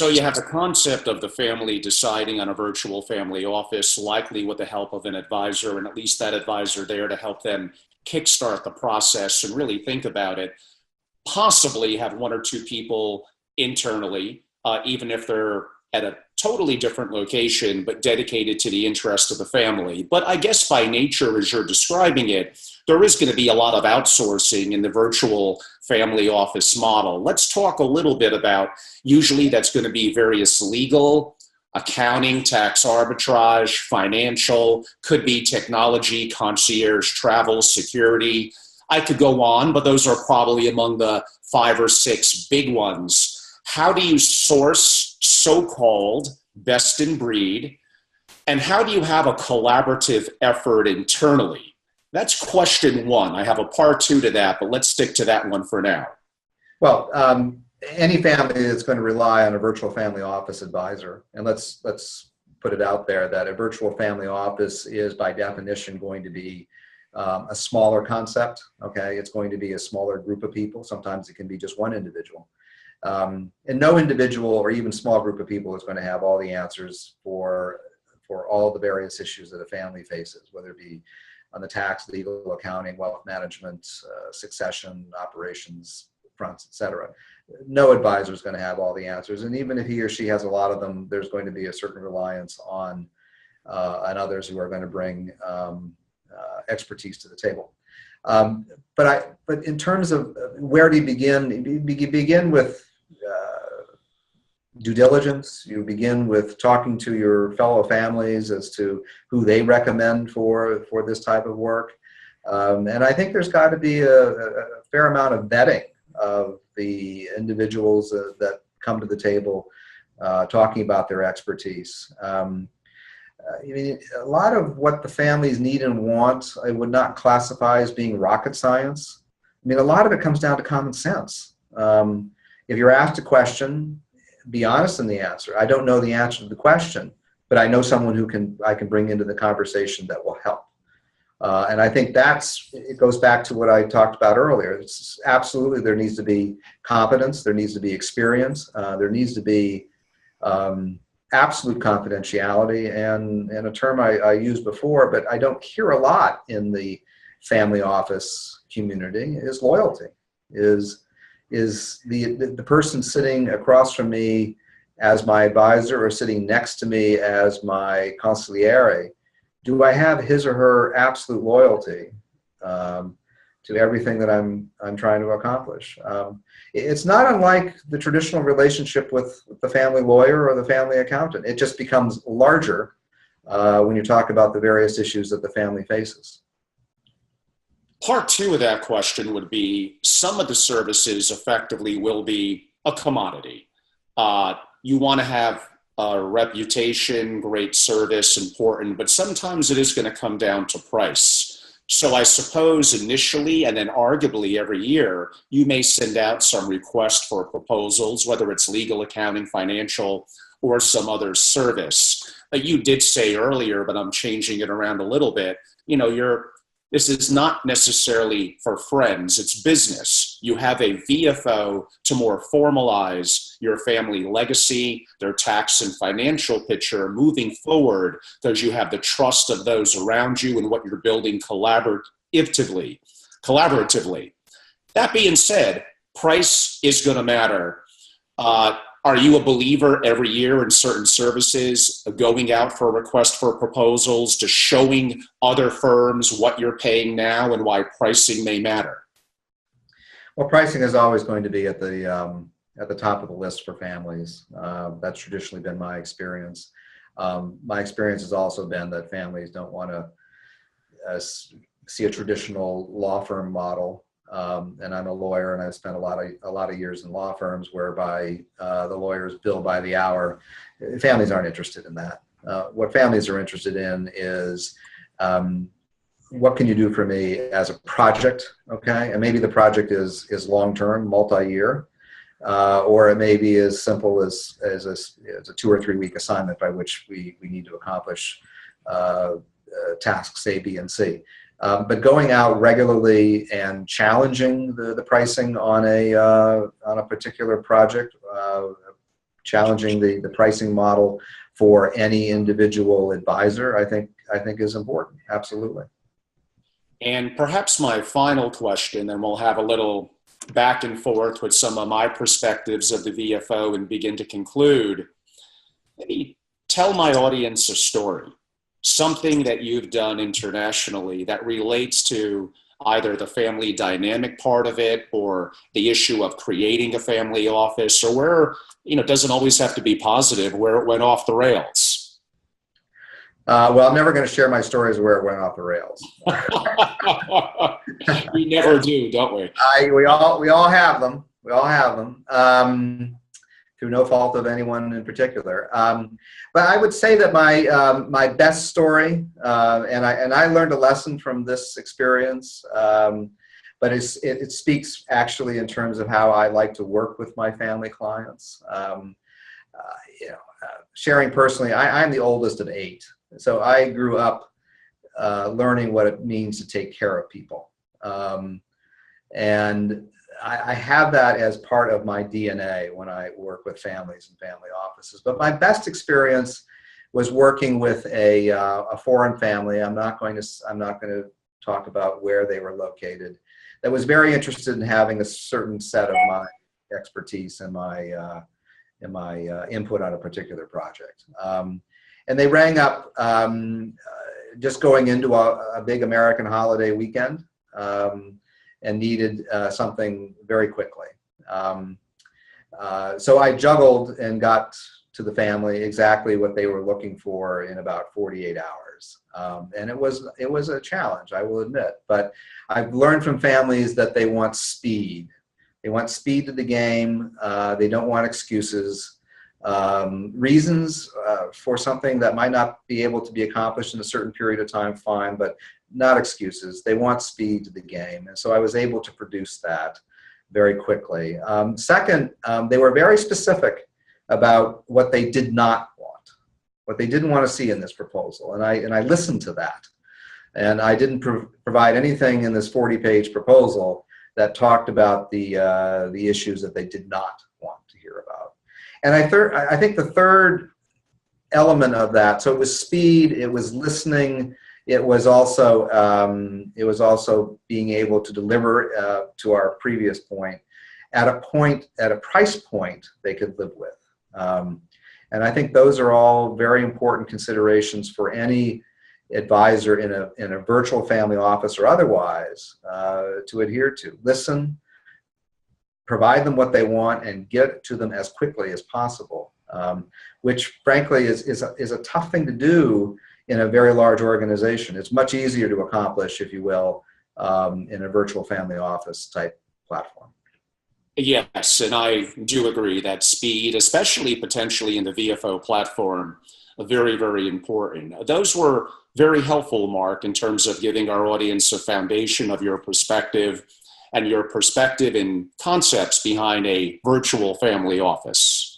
So you have the concept of the family deciding on a virtual family office, likely with the help of an advisor, and at least that advisor there to help them kickstart the process and really think about it. Possibly have one or two people internally, even if they're at a totally different location, but dedicated to the interest of the family. But I guess by nature, as you're describing it, there is going to be a lot of outsourcing in the virtual family office model. Let's talk a little bit about, usually that's going to be various legal, accounting, tax arbitrage, financial, could be technology, concierge, travel, security. I could go on, but those are probably among the 5 or 6 big ones. How do you source so-called best in breed? And how do you have a collaborative effort internally? That's question 1. I have a part 2 to that, but let's stick to that one for now. Well, any family that's going to rely on a virtual family office advisor, and let's put it out there that a virtual family office is by definition going to be a smaller concept. Okay, it's going to be a smaller group of people. Sometimes it can be just one individual. And no individual or even small group of people is going to have all the answers for all the various issues that a family faces, whether it be on the tax, legal, accounting, wealth management, succession, operations fronts, etc. No advisor is going to have all the answers. And even if he or she has a lot of them, there's going to be a certain reliance on others who are going to bring expertise to the table. But in terms of where do you begin? You begin with due diligence. You begin with talking to your fellow families as to who they recommend for this type of work. And I think there's got to be a fair amount of vetting of the individuals that come to the table talking about their expertise. I mean, a lot of what the families need and want, I would not classify as being rocket science. I mean, a lot of it comes down to common sense. If you're asked a question, be honest in the answer. I don't know the answer to the question, but I know someone who I can bring into the conversation that will help. And I think it goes back to what I talked about earlier. It's absolutely, there needs to be competence, there needs to be experience, there needs to be absolute confidentiality, and a term I used before, but I don't hear a lot in the family office community, is loyalty. Is the person sitting across from me as my advisor or sitting next to me as my consigliere, do I have his or her absolute loyalty to everything that I'm trying to accomplish? It's not unlike the traditional relationship with the family lawyer or the family accountant. It just becomes larger when you talk about the various issues that the family faces. Part 2 of that question would be, some of the services effectively will be a commodity. You want to have a reputation, great service, important, but sometimes it is going to come down to price. So I suppose initially, and then arguably every year, you may send out some request for proposals, whether it's legal, accounting, financial, or some other service. You did say earlier, but I'm changing it around a little bit, this is not necessarily for friends, it's business. You have a VFO to more formalize your family legacy, their tax and financial picture moving forward, because you have the trust of those around you and what you're building collaboratively. That being said, price is going to matter. Are you a believer every year in certain services going out for a request for proposals, to showing other firms what you're paying now and why pricing may matter? Well, pricing is always going to be at the top of the list for families. That's traditionally been my experience. My experience has also been that families don't want to see a traditional law firm model. And I'm a lawyer, and I've spent a lot of years in law firms whereby the lawyers bill by the hour. Families aren't interested in that. What families are interested in is what can you do for me as a project, okay? And maybe the project is long-term, multi-year, or it may be as simple as a 2 or 3 week assignment by which we need to accomplish tasks A, B, and C. But going out regularly and challenging the pricing on a particular project, challenging the pricing model for any individual advisor, I think is important. Absolutely. And perhaps my final question, and we'll have a little back and forth with some of my perspectives of the VFO and begin to conclude. Maybe tell my audience a story, something that you've done internationally that relates to either the family dynamic part of it or the issue of creating a family office, or where, it doesn't always have to be positive, where it went off the rails. Well, I'm never going to share my stories where it went off the rails. We never do, don't we? We all have them. We all have them. Through no fault of anyone in particular. But I would say that my best story, and I learned a lesson from this experience, but it speaks actually in terms of how I like to work with my family clients. Sharing personally, I'm the oldest of 8, so I grew up learning what it means to take care of people, and I have that as part of my DNA when I work with families and family offices. But my best experience was working with a foreign family. I'm not going to talk about where they were located. That was very interested in having a certain set of my expertise and my input on a particular project. And they rang up just going into a big American holiday weekend. And needed something very quickly. So I juggled and got to the family exactly what they were looking for in about 48 hours. And it was a challenge, I will admit. But I've learned from families that they want speed. They want speed to the game. They don't want excuses. Reasons for something that might not be able to be accomplished in a certain period of time, fine, but not excuses. They want speed to the game. And so I was able to produce that very quickly. Second, they were very specific about what they did not want, what they didn't want to see in this proposal. And I listened to that. And I didn't provide anything in this 40-page proposal that talked about the issues that they did not want to hear about. And I think the third element of that, so it was speed, it was listening, it was also being able to deliver to our previous point at a price point they could live with. And I think those are all very important considerations for any advisor in a virtual family office or otherwise to adhere to. Listen, provide them what they want, and get it to them as quickly as possible, which frankly is a tough thing to do in a very large organization. It's much easier to accomplish, if you will, in a virtual family office type platform. Yes, and I do agree that speed, especially potentially in the VFO platform, are very, very important. Those were very helpful, Marc, in terms of giving our audience a foundation of your perspective and your perspective and concepts behind a virtual family office.